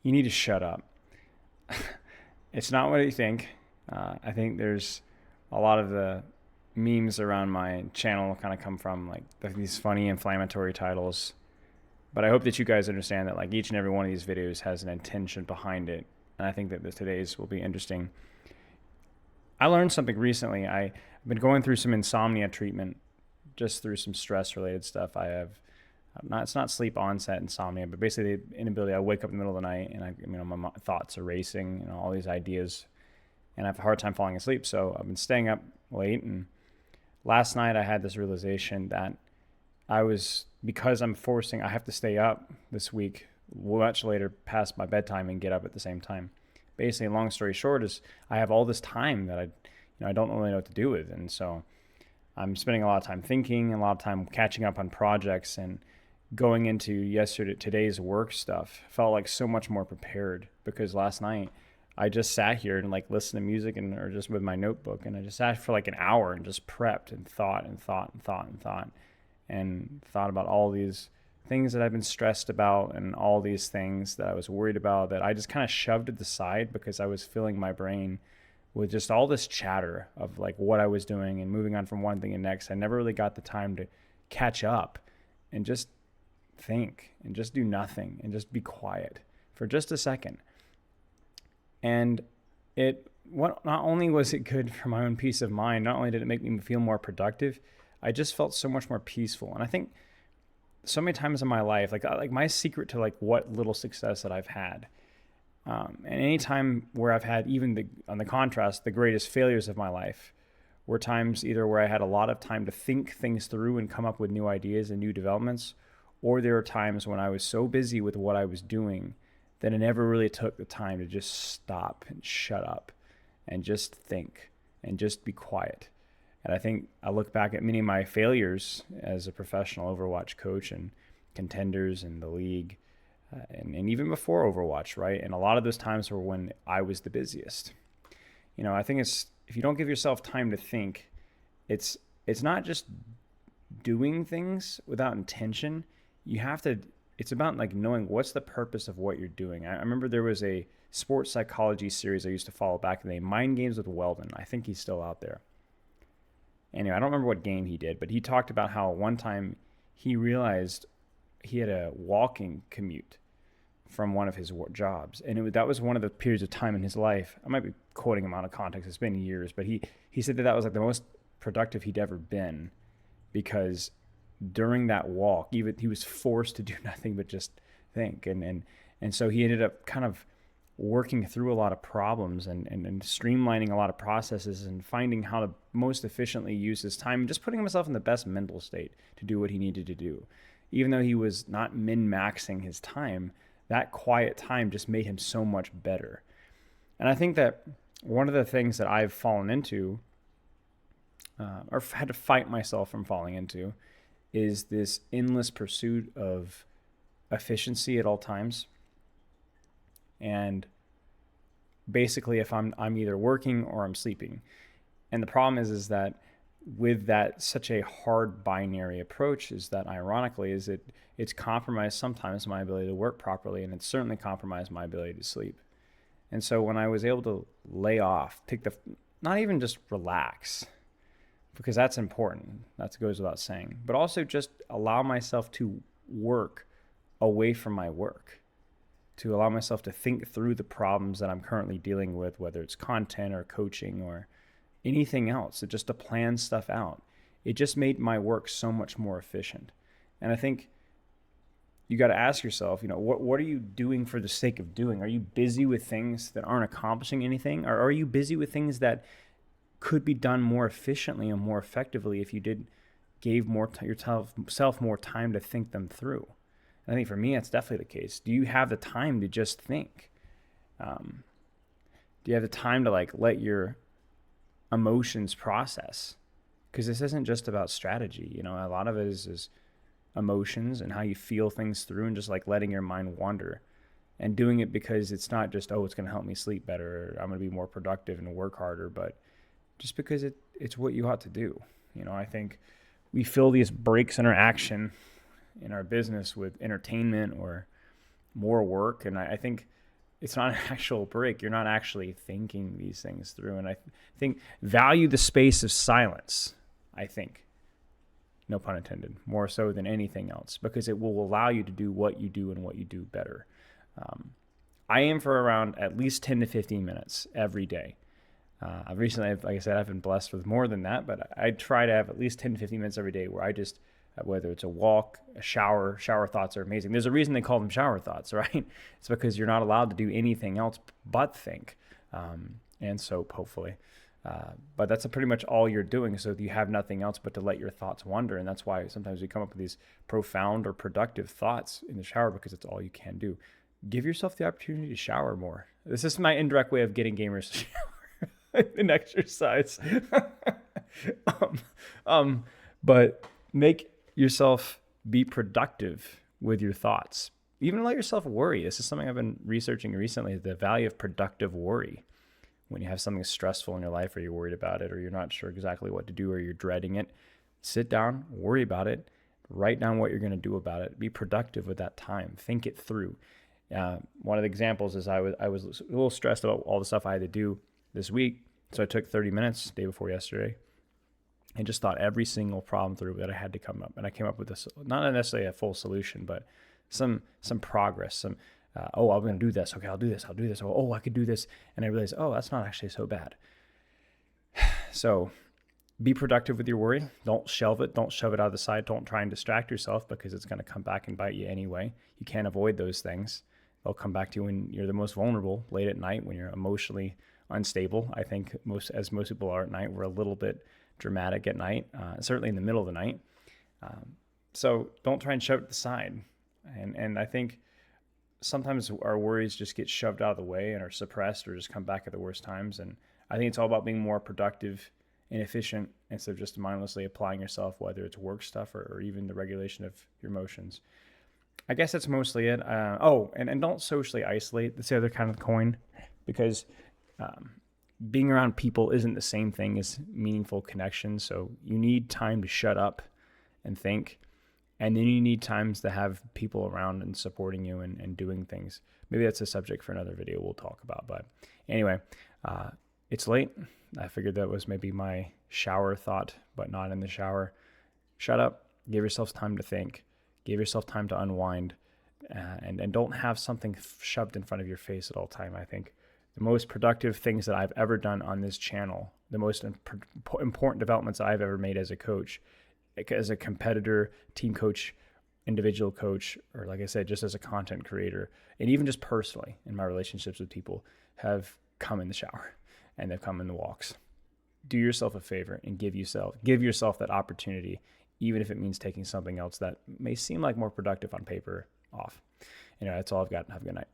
you need to shut up. It's not what you think. I think there's a lot of the memes around my channel kind of come from like these funny inflammatory titles. But I hope that you guys understand that like each and every one of these videos has an intention behind it. And I think that today's will be interesting. I learned something recently. I've been going through some insomnia treatment just through some stress related stuff. I have not, it's not sleep onset insomnia, but basically the inability. I wake up in the middle of the night and my thoughts are racing, all these ideas, and I have a hard time falling asleep. So I've been staying up late, and last night I had this realization that because I have to stay up this week much later past my bedtime and get up at the same time. Basically, long story short is I have all this time that I don't really know what to do with. And so I'm spending a lot of time thinking, a lot of time catching up on projects, and going into today's work stuff felt like so much more prepared because last night I just sat here and like listened to music or just with my notebook, and I just sat for like an hour and just prepped and thought and thought and thought and thought and thought about all these things that I've been stressed about and all these things that I was worried about that I just kind of shoved to the side because I was filling my brain with just all this chatter of like what I was doing and moving on from one thing to the next. I never really got the time to catch up and just think and just do nothing and just be quiet for just a second. And not only was it good for my own peace of mind, not only did it make me feel more productive, I just felt so much more peaceful. And I think so many times in my life, like my secret to like what little success that I've had, and any time where I've had on the contrast, the greatest failures of my life were times either where I had a lot of time to think things through and come up with new ideas and new developments, or there were times when I was so busy with what I was doing that I never really took the time to just stop and shut up and just think and just be quiet. And I think I look back at many of my failures as a professional Overwatch coach and contenders in the league, and even before Overwatch, right? And a lot of those times were when I was the busiest. I think if you don't give yourself time to think, it's not just doing things without intention. It's about like knowing what's the purpose of what you're doing. I remember there was a sports psychology series I used to follow back in the day, Mind Games with Weldon. I think he's still out there. Anyway, I don't remember what game he did, but he talked about how one time he realized he had a walking commute from one of his jobs. And that was one of the periods of time in his life. I might be quoting him out of context. It's been years, but he said that was like the most productive he'd ever been because during that walk, even he was forced to do nothing but just think. And so he ended up kind of working through a lot of problems and streamlining a lot of processes and finding how to most efficiently use his time and just putting himself in the best mental state to do what he needed to do. Even though he was not min-maxing his time, that quiet time just made him so much better. And I think that one of the things that I've fallen into, or had to fight myself from falling into, is this endless pursuit of efficiency at all times. And basically, if I'm either working or I'm sleeping. And the problem is that with that such a hard binary approach is that ironically it's compromised sometimes my ability to work properly, and it's certainly compromised my ability to sleep. And so when I was able to lay off, not even just relax, because that's important, that goes without saying, but also just allow myself to work away from my work, to allow myself to think through the problems that I'm currently dealing with, whether it's content or coaching or anything else, just to plan stuff out. It just made my work so much more efficient. And I think you got to ask yourself, what are you doing for the sake of doing? Are you busy with things that aren't accomplishing anything? Or are you busy with things that could be done more efficiently and more effectively if you gave yourself more time to think them through? And I think for me, that's definitely the case. Do you have the time to just think? Do you have the time to like let your emotions process? Because this isn't just about strategy. A lot of it is emotions and how you feel things through, and just like letting your mind wander and doing it because it's not just, it's going to help me sleep better, or I'm going to be more productive and work harder, but just because it's what you ought to do. I think we fill these breaks in our action in our business with entertainment or more work. And I think it's not an actual break. You're not actually thinking these things through. And I think value the space of silence, I think, no pun intended, more so than anything else, because it will allow you to do what you do and what you do better. I aim for around at least 10 to 15 minutes every day. I've recently, like I said, I've been blessed with more than that, but I try to have at least 10 to 15 minutes every day where I just, whether it's a walk, a shower thoughts are amazing. There's a reason they call them shower thoughts, right? It's because you're not allowed to do anything else but think, and soap, hopefully. But that's pretty much all you're doing. So you have nothing else but to let your thoughts wander. And that's why sometimes we come up with these profound or productive thoughts in the shower, because it's all you can do. Give yourself the opportunity to shower more. This is my indirect way of getting gamers to shower and exercise. But make yourself be productive with your thoughts. Even let yourself worry. This is something I've been researching recently, the value of productive worry. When you have something stressful in your life, or you're worried about it, or you're not sure exactly what to do, or you're dreading it, sit down, worry about it, write down what you're going to do about it. Be productive with that time. Think it through. One of the examples is I was a little stressed about all the stuff I had to do this week. So I took 30 minutes day before yesterday and just thought every single problem through that I had to come up. And I came up with this, not necessarily a full solution, but some progress, I'm going to do this. Okay, I'll do this. Oh, I could do this. And I realized, that's not actually so bad. So be productive with your worry. Don't shelve it. Don't shove it out of the side. Don't try and distract yourself, because it's going to come back and bite you anyway. You can't avoid those things. They'll come back to you when you're the most vulnerable, late at night, when you're emotionally unstable. I think most people are at night. We're a little bit dramatic at night, certainly in the middle of the night. So don't try and shove it to the side. And I think sometimes our worries just get shoved out of the way and are suppressed, or just come back at the worst times. And I think it's all about being more productive and efficient instead of just mindlessly applying yourself, whether it's work stuff or even the regulation of your emotions. I guess that's mostly it. And don't socially isolate. That's the other kind of coin, because being around people isn't the same thing as meaningful connection. So you need time to shut up and think. And then you need times to have people around and supporting you and doing things. Maybe that's a subject for another video we'll talk about. But anyway, it's late. I figured that was maybe my shower thought, but not in the shower. Shut up. Give yourself time to think. Give yourself time to unwind. And don't have something shoved in front of your face at all time. I think the most productive things that I've ever done on this channel, the most important developments I've ever made as a coach, as a competitor, team coach, individual coach, or like I said, just as a content creator, and even just personally in my relationships with people, have come in the shower and they've come in the walks. Do yourself a favor and give yourself that opportunity, even if it means taking something else that may seem like more productive on paper off. That's all I've got. Have a good night.